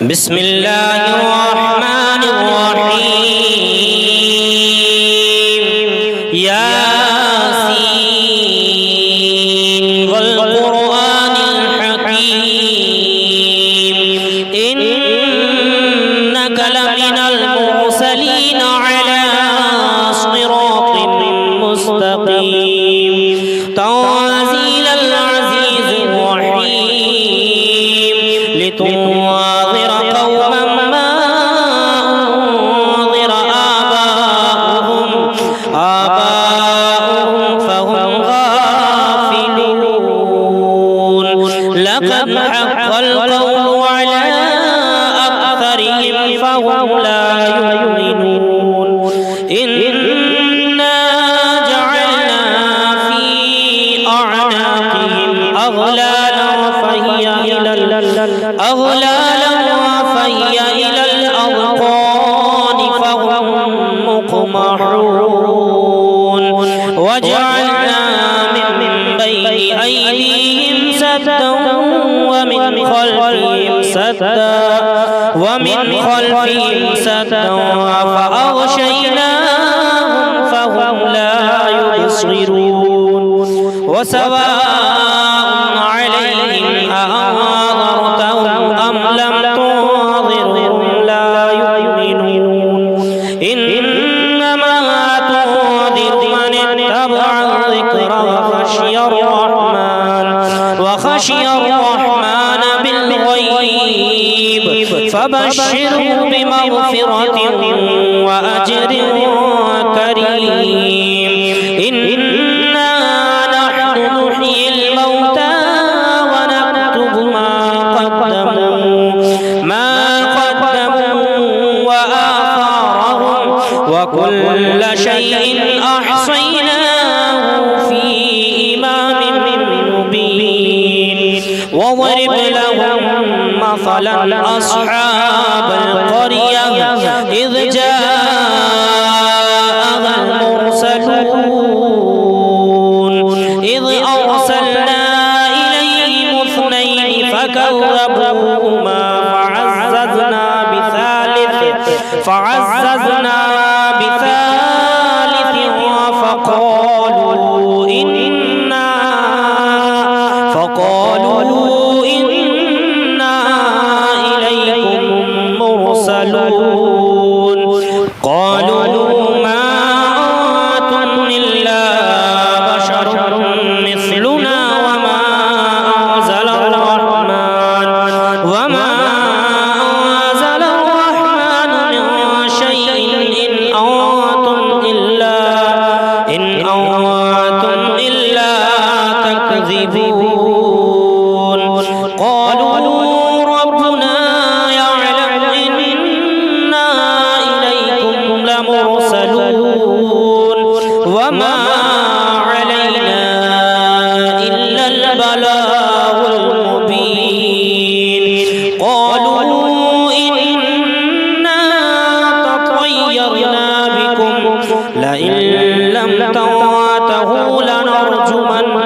بسم الله الرحمن الرحيم ياسين والقرآن الحكيم إنك لمن المرسلين على صراط مستقيم تنزيل العزيز الرحيم لتنذر قوما ما أنذر آباؤهم فهم غافلون لقد حق القول على أكثرهم فهم لا يؤمنون إنا جعلنا في أعناقهم أغلالا فهي إلى الأذقان فهم مقمحون وجعلنا من بين أيديهم سدا ومن خلفهم سدا فأغشيناهم فهم لا يبصرون وسواء عليهم أأنذرتهم أم لم تنذرهم لا يؤمنون إنما تنذر من اتبع الذكر وخشي الرحمن بالغيب فبشره بمغفرة وأجر كريم إنا نحن نحيي الموتى ونكتب ما قدموا وآثارهم وكل شيء أحصيناه في إمام مبين واضرب لهم مثلا أصحاب القرية إذ جاءها المرسلون إذ أرسلنا إليهم اثنين فكذبوهما فعززنا بثالث فقالوا إنا إليكم مرسلون قالوا ما أنتم إلا بشر مثلنا وما أنزل الرحمن من شيء إن أنتم إلا تكذبون قالوا ربنا يعلم إنا إليكم لمرسلون وما علينا إلا البلاغ المبين قالوا إنا تطيرنا بكم لئن لم تنتهوا لنرجمنكم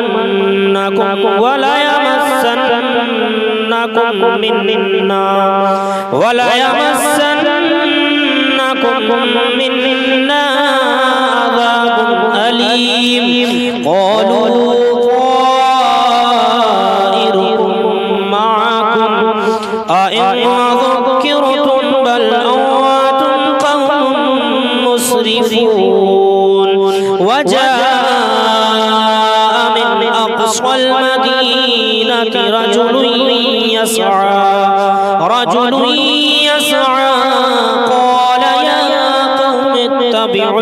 وليمسنكم منا عذاب أليم قالوا طائركم معكم أئن ذكرتم بل أنتم قوم مسرفون وجاء من أقصى المدينة رجل يسعى قال يا قوم اتبعوا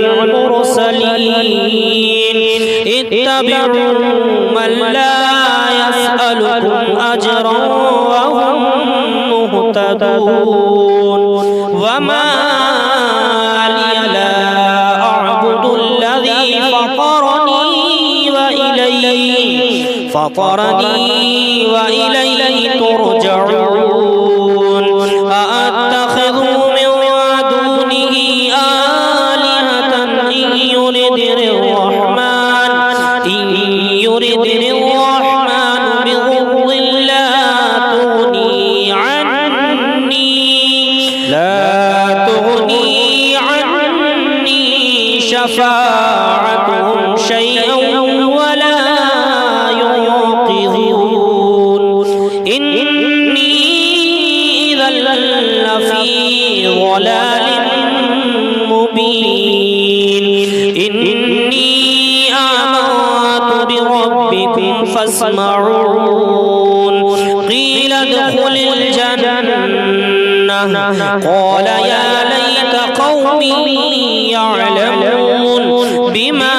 من لا يسألكم أجرا وهم مهتدون وما لي لا أعبد الذي فطرني وإليه ترجعون أأتخذ من دونه آلهة إن يردني الرحمن بضر لا تغني عني لا تغني عني شفاعتهم شيئا ولا ينقذون إني إذا لفي ضلال مبين إني آمنت بربكم فاسمعون قيل ادخل الجنة قال يا ليت قومي يعلمون بما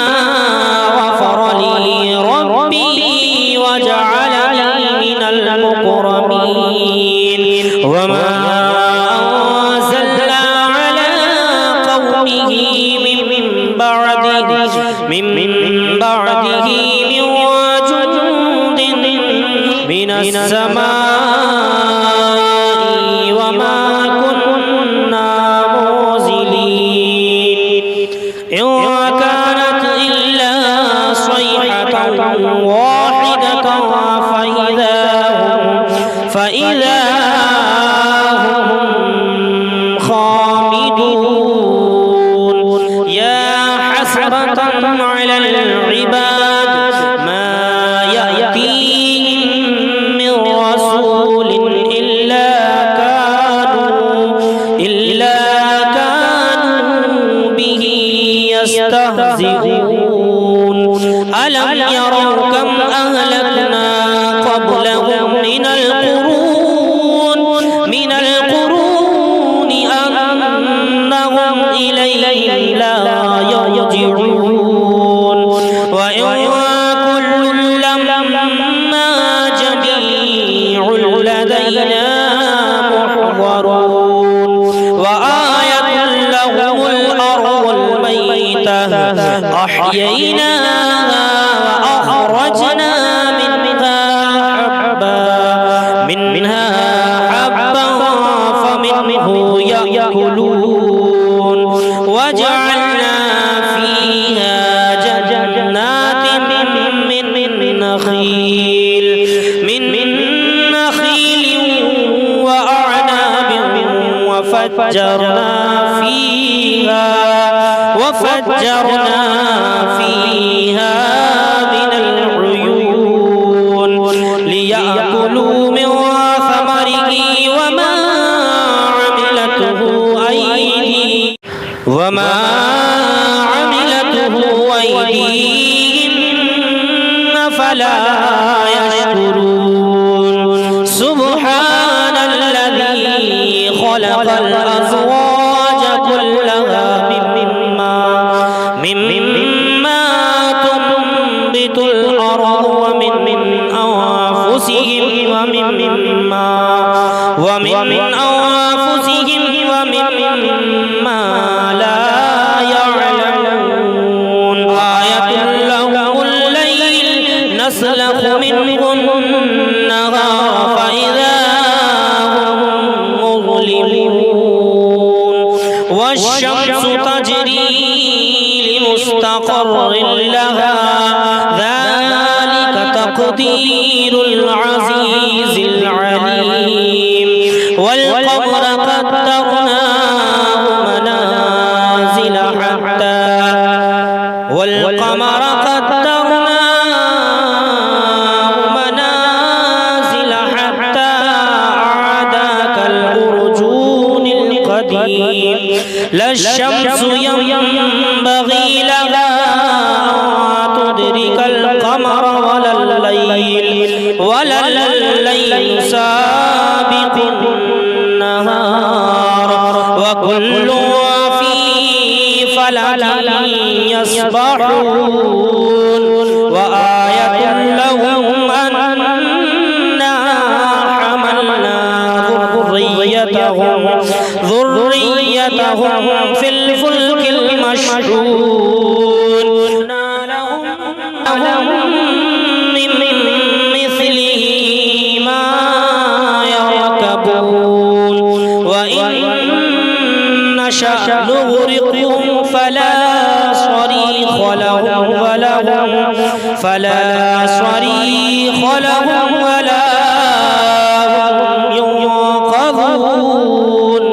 غفر لي ربي وجعلني من المكرمين وما أنزلنا على قومه من بعده من جند من السماء وما كنا منزلين إن كانت إلا صيحة واحدة فإذا هم خامدون يا حسرة على العباد ما يأتيهم من رسول إلا كانوا به يستهزئون ألم يروا كم أهلكنا قبلهم من القرون أنهم إليه لا يرجعون وإن كل لما جميع لدينا محضرون وآية لهم الأرض الميتة أحييناها وأخرجنا منها حبا فمنه يأكلون وجعلنا فيها جنات من نخيل وأعناب وفجرنا فيها من العيون ليأكلوا من ثمره وما عملته أيديهم فلا يشكرون سبحان الذي خلق الأزواج كلها مما تنبت الأرض ومن أنفسهم ومما لا يعلمون آية لهم الليل نسلخ منه النهار فإذا هم مظلمون والشمس تجري لمستقر لها ذلك تقدير العزيز العليم والقمر قدرناه منازل حتى عاد كالأرجون القديم لا الشمس ينبغي لها أن تدرك القمر ولا الليل سابق النهار وكل في فلك يسبحون وآية لهم أنا حملنا ذريتهم في الفلك المشحون لهم من مثله ما يركبون وإن نشأ نغرقهم فلا صريخ لهم ولا هم ينقذون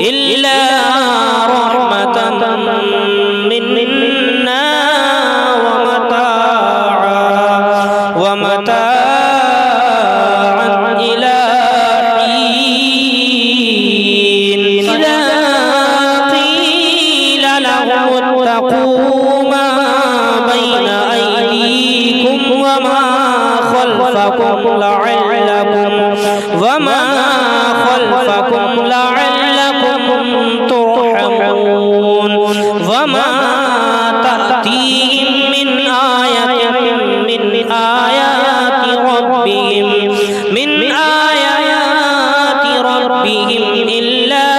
إلا رحمة منا ومتاعا إلى حين إذا قيل لهم اتقوا ما بين أيديكم وما خلفكم لعلكم ترحمون وما تأتيهم من آية من آيات ربهم إلا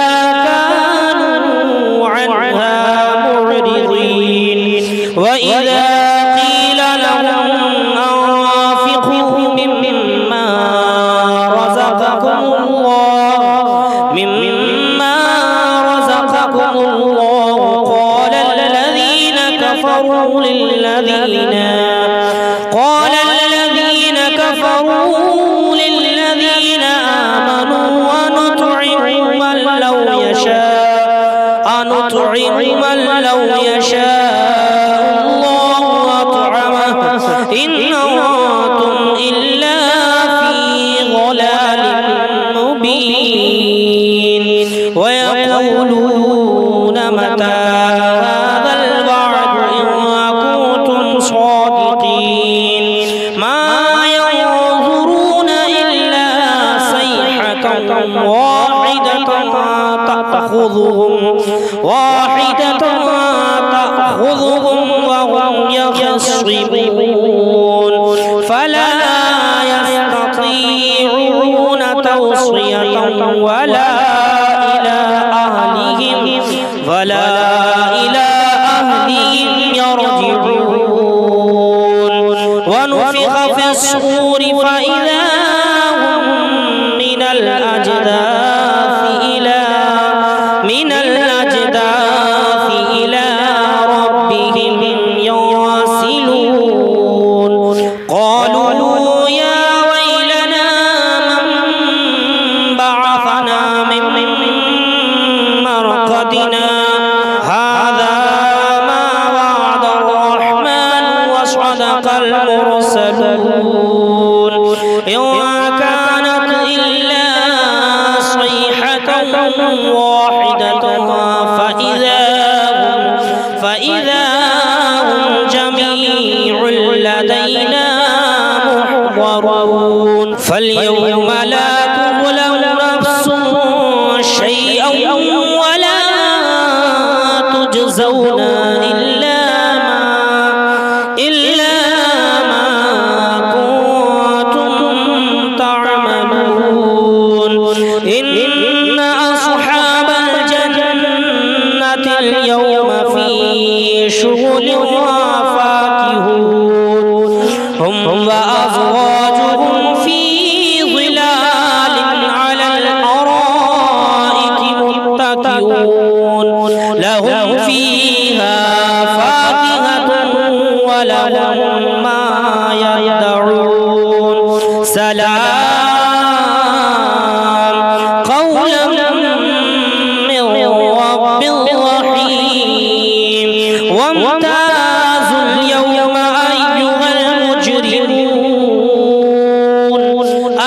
كانوا عنها معرضين وإذا قيل لهم أنفقوا مما رزقكم الله قال الذين كفروا للذين آمنوا أنطعم من لو يشاء الله أطعمه إن أنتم إلا في ضلال مبين ويقولون متى هذا الوعد إن كنتم صادقين ما ينظرون إلا صيحة واحدة تأخذهم وهم يخصمون فلا يستطيعون توصية ولا إلى أهلهم يرجعون ونفخ في الصور فإذا هم من الأجداث إلى ربهم ينسلون قالوا يا ويلنا من بعثنا من مرقدنا هذا ما وعد الرحمن وصدق المرسلون إن كانت إلا صيحة واحدة فإذا هم جميع لدينا محضرون فاليوم لا تظلم نفس شيئا ولا تجزون إلا ما كنتم تعملون إن أصحاب الجنة اليوم في شغل فاكهون هم وأزواجهم في ظلال على الأرائك متكئون لهم فيها فاكهة ولهم ما يدعون سلام قولا من رب رحيم وامتازوا اليوم أيها المجرمون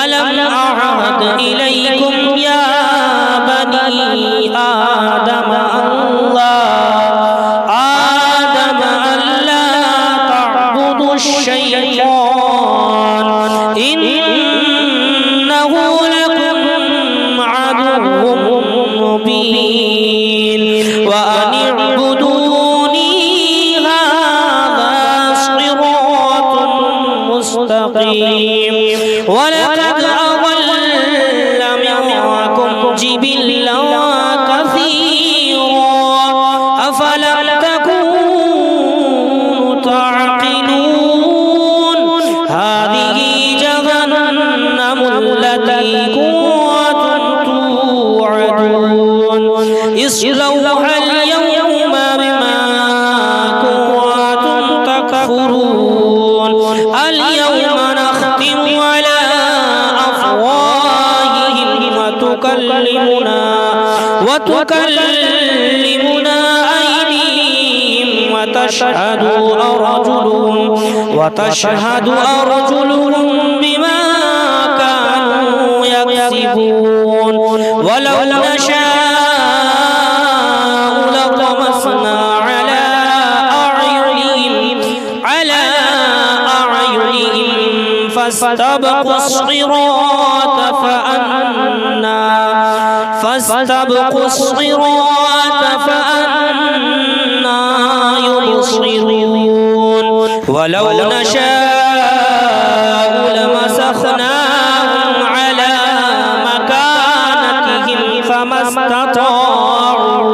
ألم أعهد إليكم يا بني آدم ألا تعبدوا الشيطان إنه لكم عدو مبين وأن اعبدوني هذا صراط مستقيم ولقد أضل منكم جبلا كثيرا أفلم تكونوا تعقلون هذه جهنم التي كنتم توعدون اصلوها اليوم بما كنتم تكفرون اليوم نختم على أفواههم وتكلمنا وتكلمنا أيديهم وتشهد أرجلهم بما كانوا يكسبون ولو نشاء لطمسنا على أعينهم فاستبقوا الصراط فأنا يبصرون ولو نشاء لمسخناهم على مكانتهم فما استطاعوا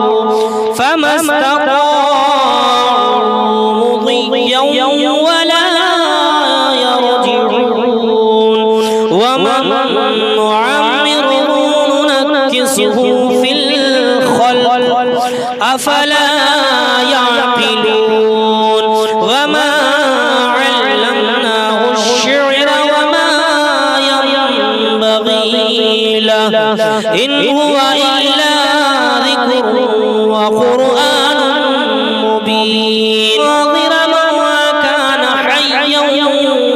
مضيا ولا يرجعون ومن نعمره ننكسه في الخلق أفلا يعقلون وما علمناه الشعر وما ينبغي له إن هو إلا ذكر وقرآن مبين ناظر من كان حيا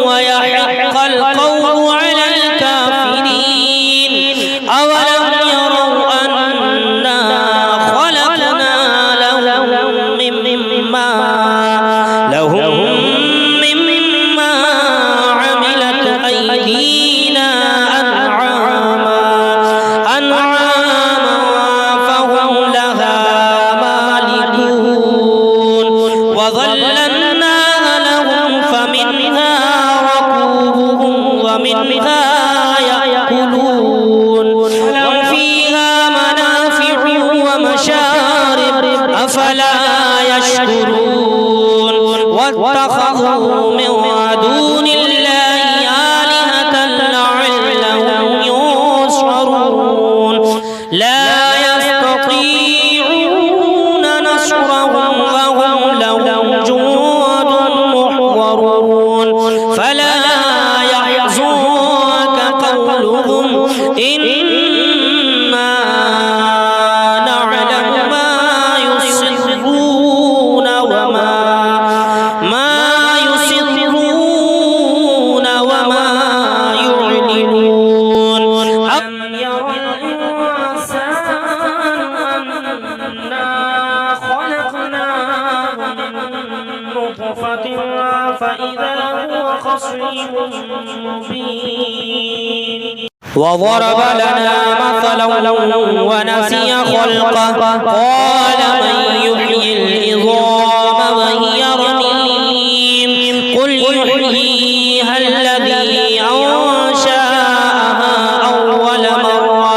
ويحق القول على الكافرين أولم يروا أنا خلقنا لهم مما عملت أيدينا أنعاما فهم لها مالكون وظللناها لهم فمنها ركوبهم ومنها يأكلون لهم فيها منافع ومشارب أفلا يشكرون واتخذوا من دون الله آلهة لعلهم ينصرون لا يستطيعون نصرهم وهم لهم جند محضرون فلا يحزنك قولهم إنا نعلم ما يسرون وما يعلنون أم يرى الإنسان أنا خلقناه من نطفة فإذا هو خصيم مبين وضرب لنا مثلا ونسي خلقه قال من يحيي العظام وهي رميم قل يحييها الذي أنشأها أول مرة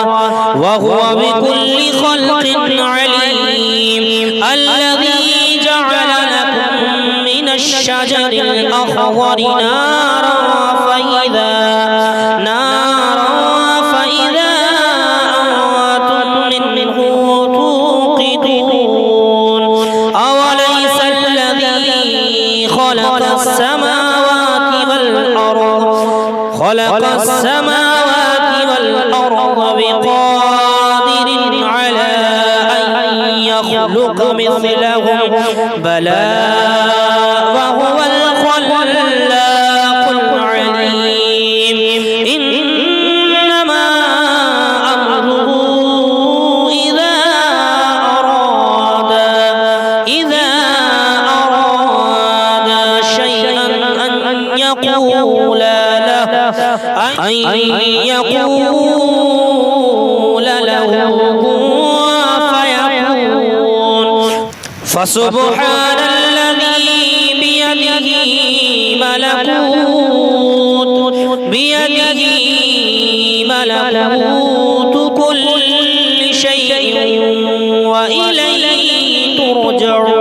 وهو بكل خلق عليم الذي جعل لكم من الشجر الأخضر نارا فإذا أنتم منه توقدون أوليس الذي خلق السماوات والأرض بقادر على أن يخلق مثلهم بلى وهو الخلاق العليم إنما أمره إذا أراد شيئا أن يقول له كن فيكون فسبحان الذي بيده ملكوت كل شيء وإليه ترجعون